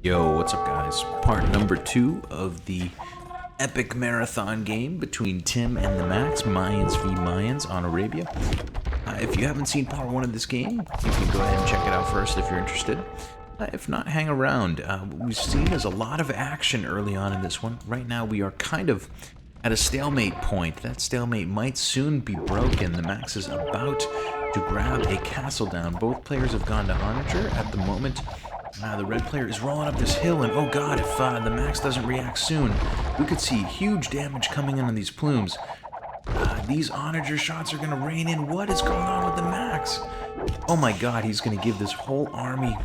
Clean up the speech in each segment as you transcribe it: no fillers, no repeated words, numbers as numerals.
Yo, what's up guys? Part number 2 of the epic marathon game between Tim and theMax, Mayans v Mayans on Arabia. If you haven't seen part 1 of this game, you can go ahead and check it out first if you're interested. If not, hang around. What we've seen is a lot of action early on in this one. Right now we are kind of at a stalemate point. That stalemate might soon be broken. theMax is about to grab a castle down. Both players have gone to Onager at the moment. The red player is rolling up this hill, and oh god, if theMax doesn't react soon, we could see huge damage coming in on these plumes. These Onager shots are going to rain in. What is going on with theMax? Oh my god, he's going to give this whole army...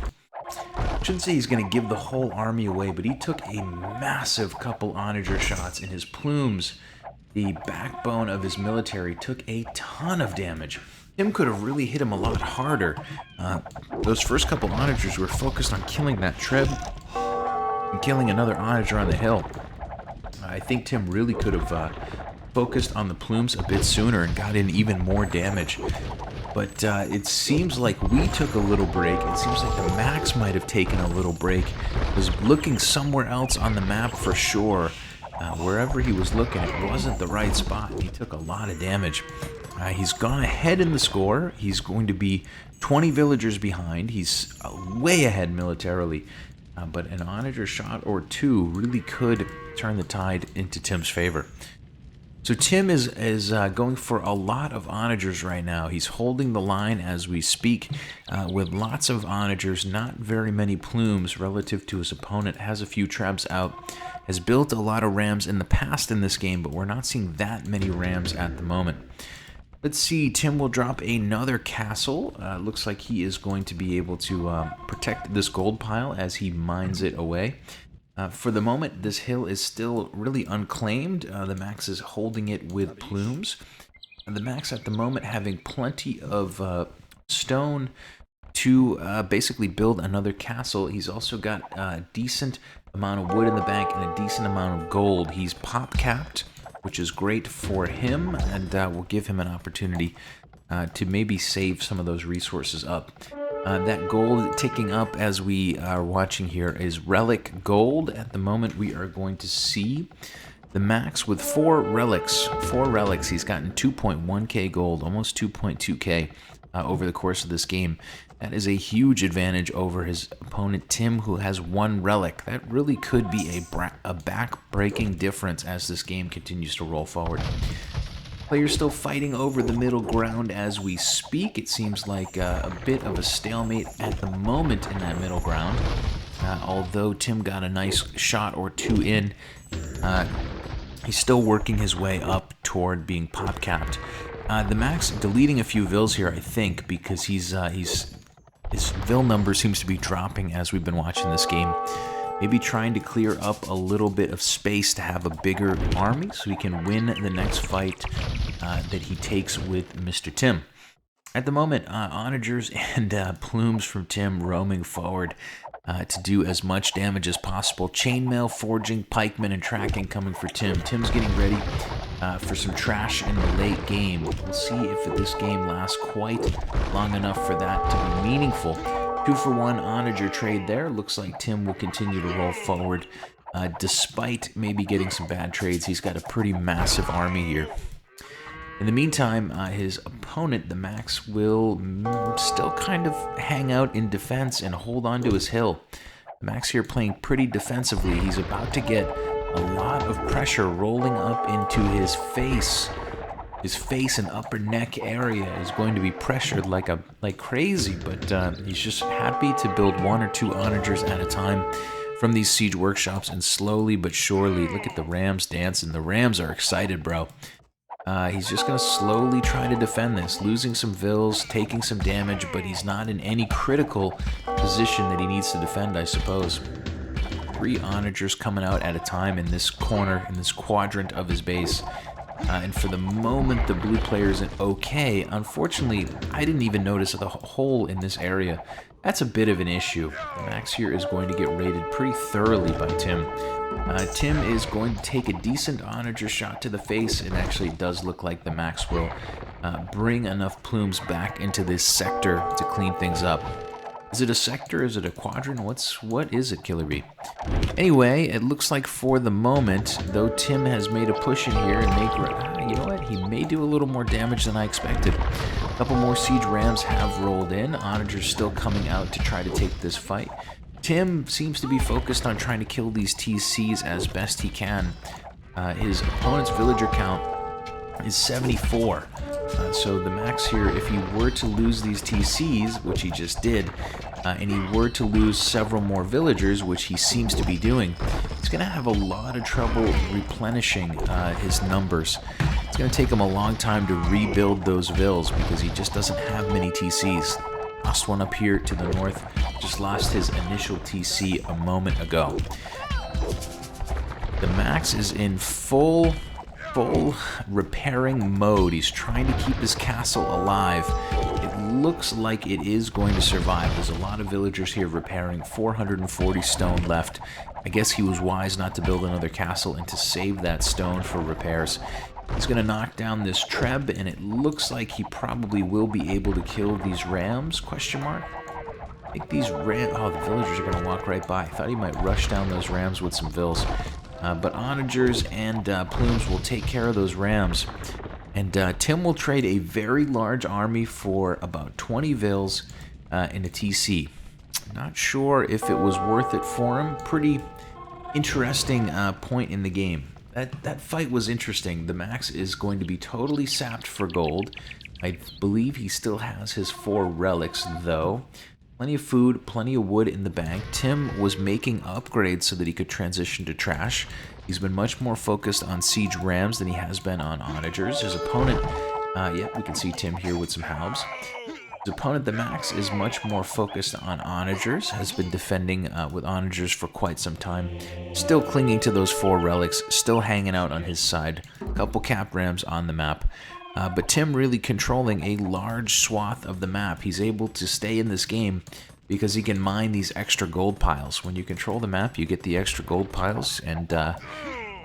I shouldn't say he's going to give the whole army away, but he took a massive couple Onager shots in his plumes. The backbone of his military took a ton of damage. Tim could have really hit him a lot harder. Those first couple Onagers were focused on killing that Treb and killing another Onager on the hill. I think Tim really could have focused on the plumes a bit sooner and got in even more damage. But it seems like we took a little break. It seems like theMax might have taken a little break. Was looking somewhere else on the map for sure. Wherever he was looking, it wasn't the right spot, and he took a lot of damage. He's gone ahead in the score. He's going to be 20 villagers behind. He's way ahead militarily. But an Onager shot or two really could turn the tide into Tim's favor. So Tim is going for a lot of Onagers right now. He's holding the line as we speak with lots of Onagers, not very many plumes relative to his opponent. Has a few Trebs out. Has built a lot of rams in the past in this game, but we're not seeing that many rams at the moment. Let's see, Tim will drop another castle. Looks like he is going to be able to protect this gold pile as he mines it away. For the moment, this hill is still really unclaimed. theMax is holding it with plumes. theMax at the moment having plenty of stone to basically build another castle. He's also got a decent amount of wood in the bank and a decent amount of gold. He's pop capped, which is great for him, and will give him an opportunity to maybe save some of those resources up. That gold ticking up as we are watching here is relic gold. At the moment, we are going to see theMax with 4 relics. 4 relics. He's gotten 2.1k gold, almost 2.2k over the course of this game. That is a huge advantage over his opponent Tim, who has 1 relic. That really could be a back-breaking difference as this game continues to roll forward. Players still fighting over the middle ground as we speak. It seems like a bit of a stalemate at the moment in that middle ground. Although Tim got a nice shot or two in, he's still working his way up toward being pop-capped. theMax deleting a few vills here, I think, because his vill number seems to be dropping as we've been watching this game. Maybe trying to clear up a little bit of space to have a bigger army so he can win the next fight that he takes with Mr. Tim. At the moment, Onagers and plumes from Tim roaming forward to do as much damage as possible. Chainmail, forging, pikemen, and tracking coming for Tim. Tim's getting ready for some trash in the late game. We'll see if this game lasts quite long enough for that to be meaningful. 2-for-1 Onager trade there. Looks like Tim will continue to roll forward despite maybe getting some bad trades. He's got a pretty massive army here. In the meantime, his opponent, theMax, will still kind of hang out in defense and hold on to his hill. theMax here playing pretty defensively. He's about to get a lot of pressure rolling up into his face. His face and upper neck area is going to be pressured like crazy, but he's just happy to build 1 or 2 Onagers at a time from these siege workshops, and slowly but surely, look at the rams dancing. The rams are excited, bro. He's just going to slowly try to defend this, losing some vills, taking some damage, but he's not in any critical position that he needs to defend, I suppose. 3 Onagers coming out at a time in this corner, in this quadrant of his base. And for the moment, the blue player is okay. Unfortunately, I didn't even notice the hole in this area. That's a bit of an issue. theMax here is going to get raided pretty thoroughly by Tim. Tim is going to take a decent Onager shot to the face. It actually does look like theMax will bring enough plumes back into this sector to clean things up. Is it a sector? Is it a quadrant? What is it, Killer Bee? Anyway, it looks like for the moment, though Tim has made a push in here and you know what? He may do a little more damage than I expected. A couple more siege rams have rolled in. Onager's still coming out to try to take this fight. Tim seems to be focused on trying to kill these TCs as best he can. His opponent's villager count is 74. So the max here, if he were to lose these TCs, which he just did, and he were to lose several more villagers, which he seems to be doing, he's going to have a lot of trouble replenishing his numbers. It's going to take him a long time to rebuild those vills because he just doesn't have many TCs. Lost one up here to the north, just lost his initial TC a moment ago. The max is in full repairing mode. He's trying to keep his castle alive. It looks like it is going to survive. There's a lot of villagers here repairing. 440 stone left. I guess he was wise not to build another castle and to save that stone for repairs. He's going to knock down this Treb, and it looks like he probably will be able to kill these rams, question mark. I think these rams... Oh, the villagers are going to walk right by. I thought he might rush down those rams with some vills. But onagers and plumes will take care of those rams. And Tim will trade a very large army for about 20 vills in a TC. Not sure if it was worth it for him. Pretty interesting point in the game. That fight was interesting. The max is going to be totally sapped for gold. I believe he still has his 4 relics, though. Plenty of food, plenty of wood in the bank. Tim was making upgrades so that he could transition to trash. He's been much more focused on siege rams than he has been on onagers. His opponent, we can see Tim here with some halbs. His opponent, the max, is much more focused on onagers, has been defending with onagers for quite some time. Still clinging to those 4 relics, still hanging out on his side. A couple cap rams on the map. But Tim really controlling a large swath of the map. He's able to stay in this game because he can mine these extra gold piles. When you control the map, you get the extra gold piles, and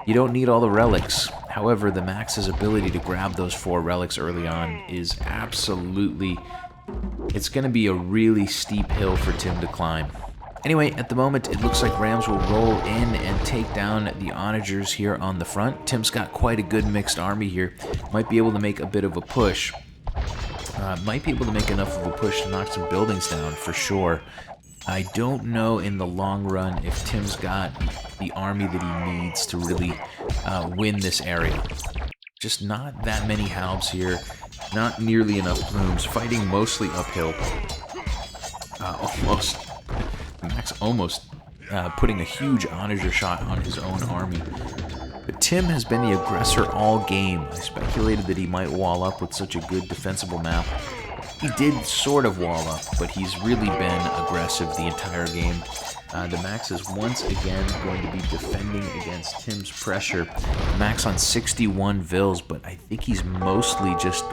you don't need all the relics. However, the max's ability to grab those 4 relics early on is absolutely... It's going to be a really steep hill for Tim to climb. Anyway, at the moment, it looks like rams will roll in and take down the onagers here on the front. Tim's got quite a good mixed army here. Might be able to make a bit of a push. Might be able to make enough of a push to knock some buildings down, for sure. I don't know in the long run if Tim's got the army that he needs to really win this area. Just not that many halbs here. Not nearly enough plumes. Fighting mostly uphill. Max almost putting a huge onager shot on his own army. But Tim has been the aggressor all game. I speculated that he might wall up with such a good defensible map. He did sort of wall up, but he's really been aggressive the entire game. The max is once again going to be defending against Tim's pressure. Max on 61 vills, but I think he's mostly just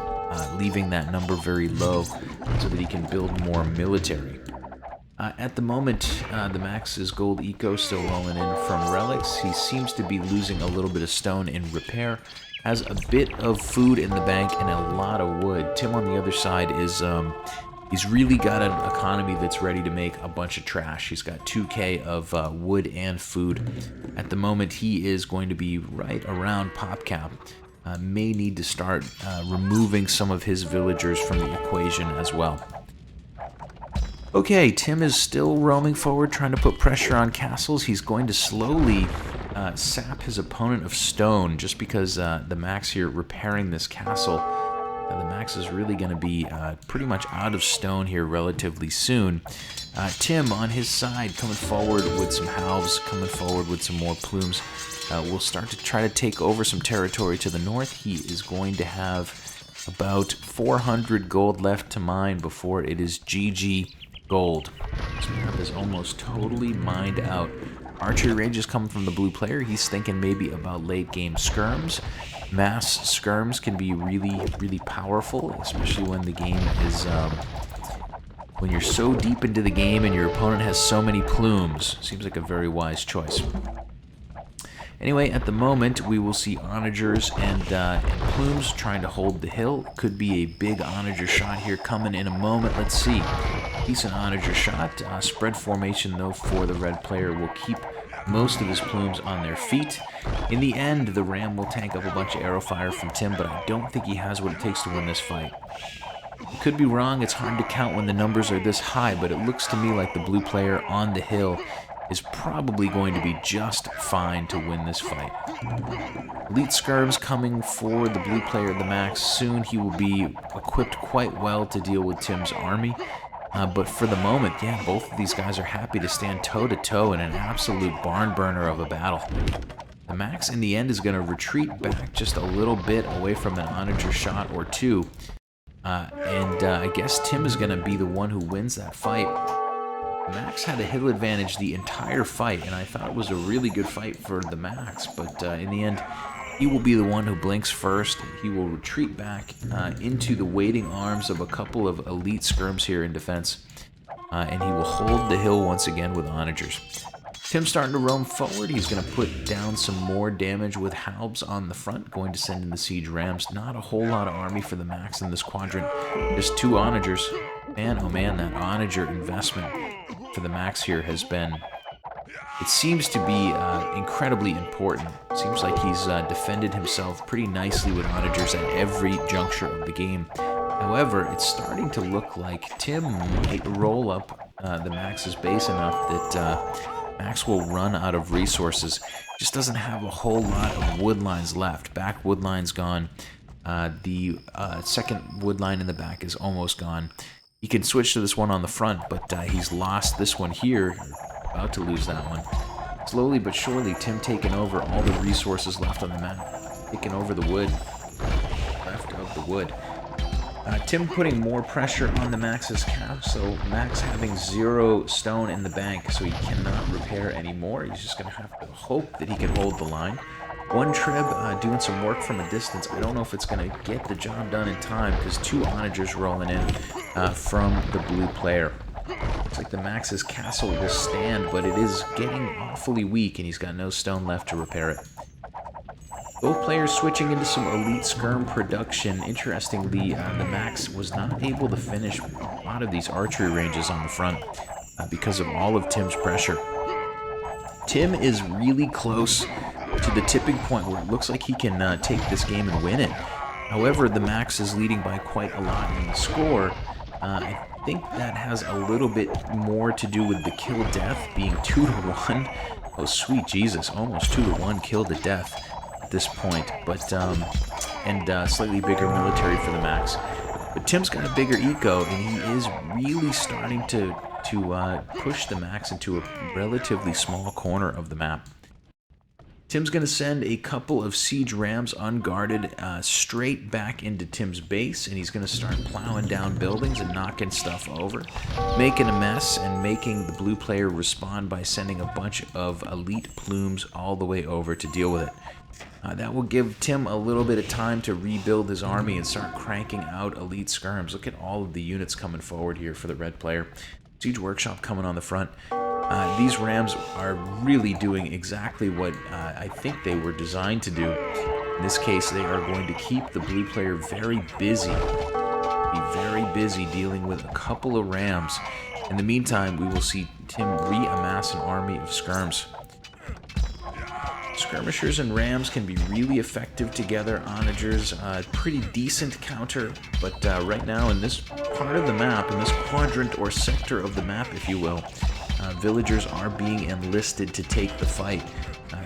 leaving that number very low so that he can build more military. At the moment, the max's gold eco still rolling in from relics. He seems to be losing a little bit of stone in repair. Has a bit of food in the bank and a lot of wood. Tim on the other side is, he's really got an economy that's ready to make a bunch of trash. He's got 2k of wood and food. At the moment, he is going to be right around pop cap. May need to start removing some of his villagers from the equation as well. Okay, Tim is still roaming forward, trying to put pressure on castles. He's going to slowly sap his opponent of stone, just because the max here repairing this castle. The max is really going to be pretty much out of stone here relatively soon. Tim on his side coming forward with some halves, coming forward with some more plumes. We'll start to try to take over some territory to the north. He is going to have about 400 gold left to mine before it is GG gold. This map is almost totally mined out. Archery range is coming from the blue player. He's thinking maybe about late game skirms. Mass skirms can be really powerful, especially when the game is when you're so deep into the game and your opponent has so many plumes. Seems like a very wise choice. Anyway, at the moment, we will see onagers and plumes trying to hold the hill. Could be a big onager shot here coming in a moment. Let's see. Decent onager shot. Spread formation, though, for the red player will keep most of his plumes on their feet. In the end, the ram will tank up a bunch of arrow fire from Tim, but I don't think he has what it takes to win this fight. I could be wrong, it's hard to count when the numbers are this high, but it looks to me like the blue player on the hill is probably going to be just fine to win this fight. Elite skirms coming for the blue player, theMax. Soon he will be equipped quite well to deal with Tim's army. But for the moment, yeah, both of these guys are happy to stand toe-to-toe in an absolute barn burner of a battle. theMax, in the end, is going to retreat back just a little bit away from an onager shot or two. I guess Tim is going to be the one who wins that fight. theMax had a hill advantage the entire fight, and I thought it was a really good fight for theMax, but in the end, he will be the one who blinks first. He will retreat back into the waiting arms of a couple of elite skirms here in defense, and he will hold the hill once again with onagers. Tim's starting to roam forward. He's going to put down some more damage with halbs on the front, going to send in the siege rams. Not a whole lot of army for theMax in this quadrant. Just 2 onagers. Man, oh man, that onager investment for theMax here has been... It seems to be incredibly important. It seems like he's defended himself pretty nicely with onagers at every juncture of the game. However, it's starting to look like Tim might roll up theMax's base enough that Max will run out of resources. Just doesn't have a whole lot of wood lines left. Back wood line's gone. The second wood line in the back is almost gone. He can switch to this one on the front, but he's lost this one here. About to lose that one. Slowly but surely, Tim taking over all the resources left on the map. Taking over the wood. Left of the wood. Tim putting more pressure on theMax's castle. Max having 0 stone in the bank, so he cannot repair anymore. He's just going to have to hope that he can hold the line. One Treb doing some work from a distance. I don't know if it's going to get the job done in time, because 2 onagers rolling in from the blue player. Looks like theMax's castle will stand, but it is getting awfully weak, and he's got no stone left to repair it. Both players switching into some elite skirm production. Interestingly, theMax was not able to finish a lot of these archery ranges on the front because of all of Tim's pressure. Tim is really close to the tipping point where it looks like he can take this game and win it. However, theMax is leading by quite a lot in the score. I think that has a little bit more to do with the kill death being 2-1. Oh, sweet Jesus, almost 2-1 kill to death at this point. But and slightly bigger military for theMax. But Tim's got a bigger eco, and he is really starting to push theMax into a relatively small corner of the map. Tim's going to send a couple of siege rams unguarded straight back into Tim's base, and he's going to start plowing down buildings and knocking stuff over, making a mess and making the blue player respond by sending a bunch of elite plumes all the way over to deal with it. That will give Tim a little bit of time to rebuild his army and start cranking out elite skirms. Look at all of the units coming forward here for the red player. Siege workshop coming on the front. These rams are really doing exactly what I think they were designed to do. In this case, they are going to keep the blue player very busy. Be very busy dealing with a couple of rams. In the meantime, we will see Tim re-amass an army of skirms. Skirmishers and rams can be really effective together. Onagers, pretty decent counter, but right now in this part of the map, in this quadrant or sector of the map, if you will, villagers are being enlisted to take the fight.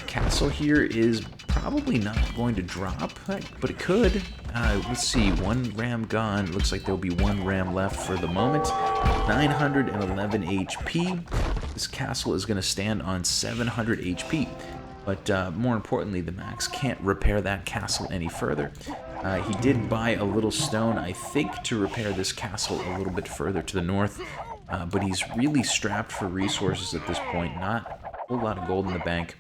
Castle here is probably not going to drop, but it could. Let's see, 1 ram gone. Looks like there'll be 1 ram left for the moment. 911 HP. This castle is going to stand on 700 HP. But more importantly, theMax can't repair that castle any further. He did buy a little stone, I think, to repair this castle a little bit further to the north. But he's really strapped for resources at this point. Not a whole lot of gold in the bank.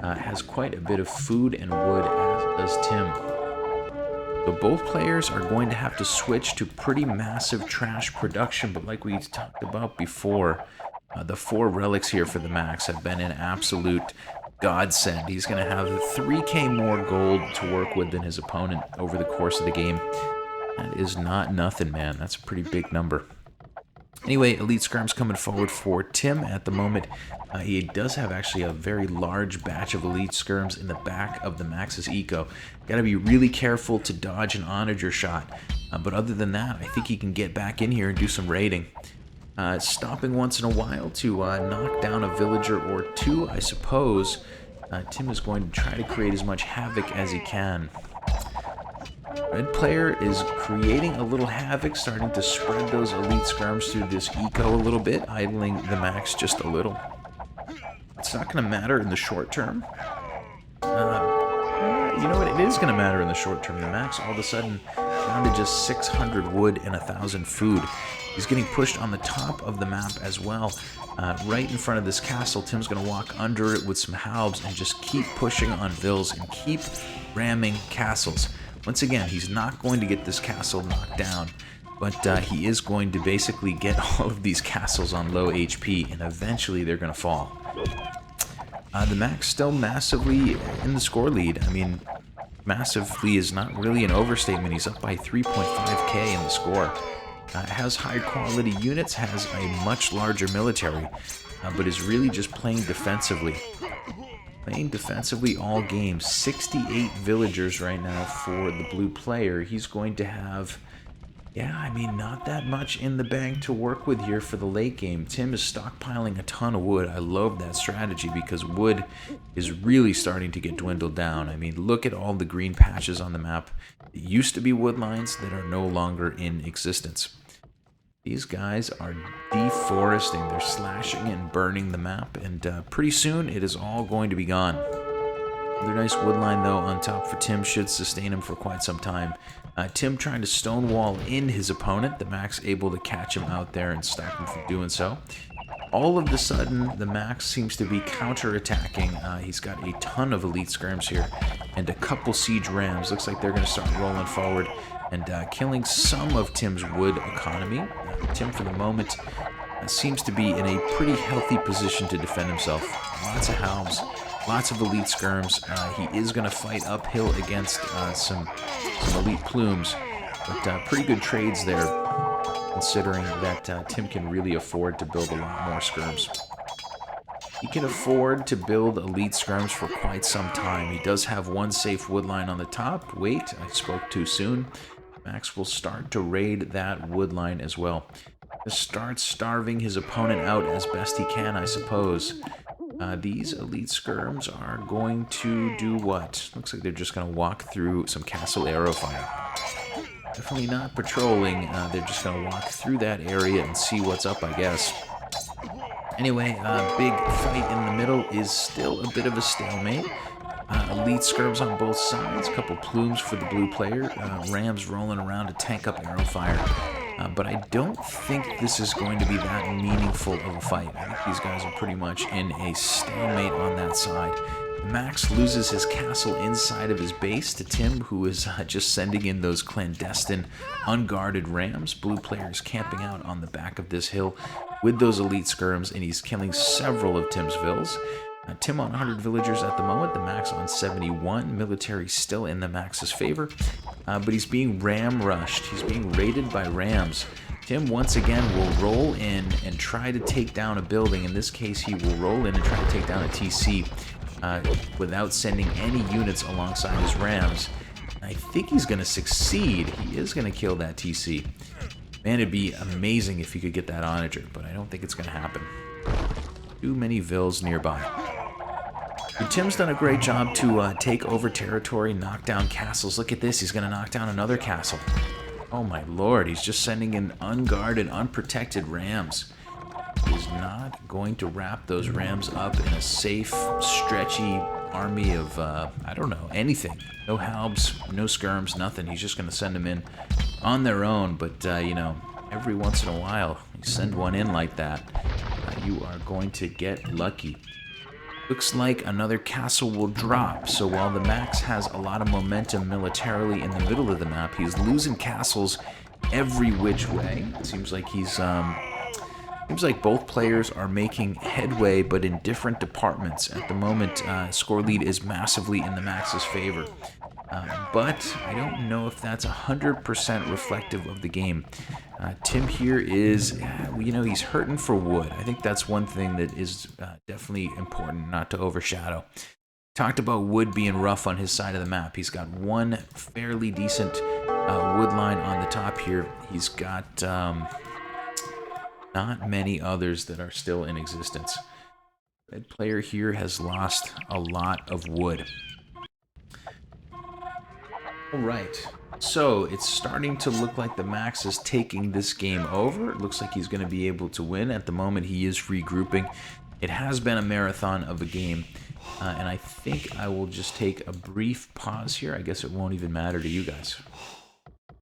Has quite a bit of food and wood, as does Tim. So both players are going to have to switch to pretty massive trash production. But like we talked about before, the 4 relics here for theMax have been an absolute godsend. He's going to have 3k more gold to work with than his opponent over the course of the game. That is not nothing, man. That's a pretty big number. Anyway, Elite Skirm's coming forward for Tim at the moment. He does have actually a very large batch of Elite Skirms in the back of the Max's eco. Got to be really careful to dodge an onager shot. But other than that, I think he can get back in here and do some raiding. Stopping once in a while to knock down a villager or two, I suppose. Tim is going to try to create as much havoc as he can. Red player is creating a little havoc, starting to spread those Elite Skirms through this eco a little bit, idling the Max just a little. It's not going to matter in the short term. You know what? It is going to matter in the short term. The Max all of a sudden down to just 600 wood and 1,000 food. He's getting pushed on the top of the map as well. Right in front of this castle, Tim's going to walk under it with some halbs and just keep pushing on vills and keep ramming castles. Once again, he's not going to get this castle knocked down, but he is going to basically get all of these castles on low HP, and eventually they're going to fall. The Max still massively in the score lead. I mean, massively is not really an overstatement. He's up by 3.5k in the score. Has high quality units, has a much larger military, but is really just playing defensively. Playing defensively all games. 68 villagers right now for the blue player. He's going to have, yeah, I mean, not that much in the bank to work with here for the late game. Tim is stockpiling a ton of wood. I love that strategy because wood is really starting to get dwindled down. I mean, look at all the green patches on the map. It used to be wood lines that are no longer in existence. These guys are deforesting. They're slashing and burning the map, and pretty soon it is all going to be gone. Another nice wood line, though, on top for Tim should sustain him for quite some time. Tim trying to stonewall in his opponent. The Max able to catch him out there and stop him from doing so. All of a sudden, the Max seems to be counter-attacking. He's got a ton of Elite Skirms here and a couple Siege Rams. Looks like they're going to start rolling forward and killing some of Tim's wood economy. Tim, for the moment, seems to be in a pretty healthy position to defend himself. Lots of halbs, lots of Elite Skirms. He is going to fight uphill against some Elite Plumes, but pretty good trades there, considering that Tim can really afford to build a lot more Skirms. He can afford to build Elite Skirms for quite some time. He does have one safe wood line on the top. Wait, I spoke too soon. Max will start to raid that wood line as well. Just start starving his opponent out as best he can, I suppose. These Elite Skirms are going to do what? Looks like they're just going to walk through some castle arrow fire. Definitely not patrolling. They're just going to walk through that area and see what's up, I guess. Anyway, big fight in the middle is still a bit of a stalemate. Elite Skirms on both sides, couple plumes for the blue player, Rams rolling around to tank up arrow fire. But I don't think this is going to be that meaningful of a fight. I think these guys are pretty much in a stalemate on that side. Max loses his castle inside of his base to Tim, who is just sending in those clandestine, unguarded Rams. Blue player is camping out on the back of this hill with those Elite Skirms, and he's killing several of Tim's vills. Tim on 100 villagers at the moment, the Max on 71. Military still in the Max's favor, but he's being ram rushed. He's being raided by Rams. Tim once again will roll in and try to take down a building. In this case, he will roll in and try to take down a TC without sending any units alongside his Rams. I think he's going to succeed. He is going to kill that TC. Man, it'd be amazing if he could get that onager, but I don't think it's going to happen. Too many vills nearby. But Tim's done a great job to take over territory, knock down castles. Look at this, he's going to knock down another castle. Oh my lord, he's just sending in unguarded, unprotected Rams. He's not going to wrap those Rams up in a safe, stretchy army of, I don't know, anything. No halbs, no skirms, nothing. He's just going to send them in on their own, but, you know, every once in a while, you send one in like that, you are going to get lucky. Looks like another castle will drop, so while the Max has a lot of momentum militarily in the middle of the map, he's losing castles every which way. It seems like both players are making headway, but in different departments. At the moment, score lead is massively in the Max's favor. but I don't know if that's 100% reflective of the game. Tim here is, he's hurting for wood. I think that's one thing that is definitely important not to overshadow. Talked about wood being rough on his side of the map. He's got one fairly decent wood line on the top here. He's got not many others that are still in existence. Red player here has lost a lot of wood. All right, so it's starting to look like the Max is taking this game over. It looks like he's going to be able to win. At the moment, he is regrouping. It has been a marathon of a game, and I think I will just take a brief pause here. I guess it won't even matter to you guys.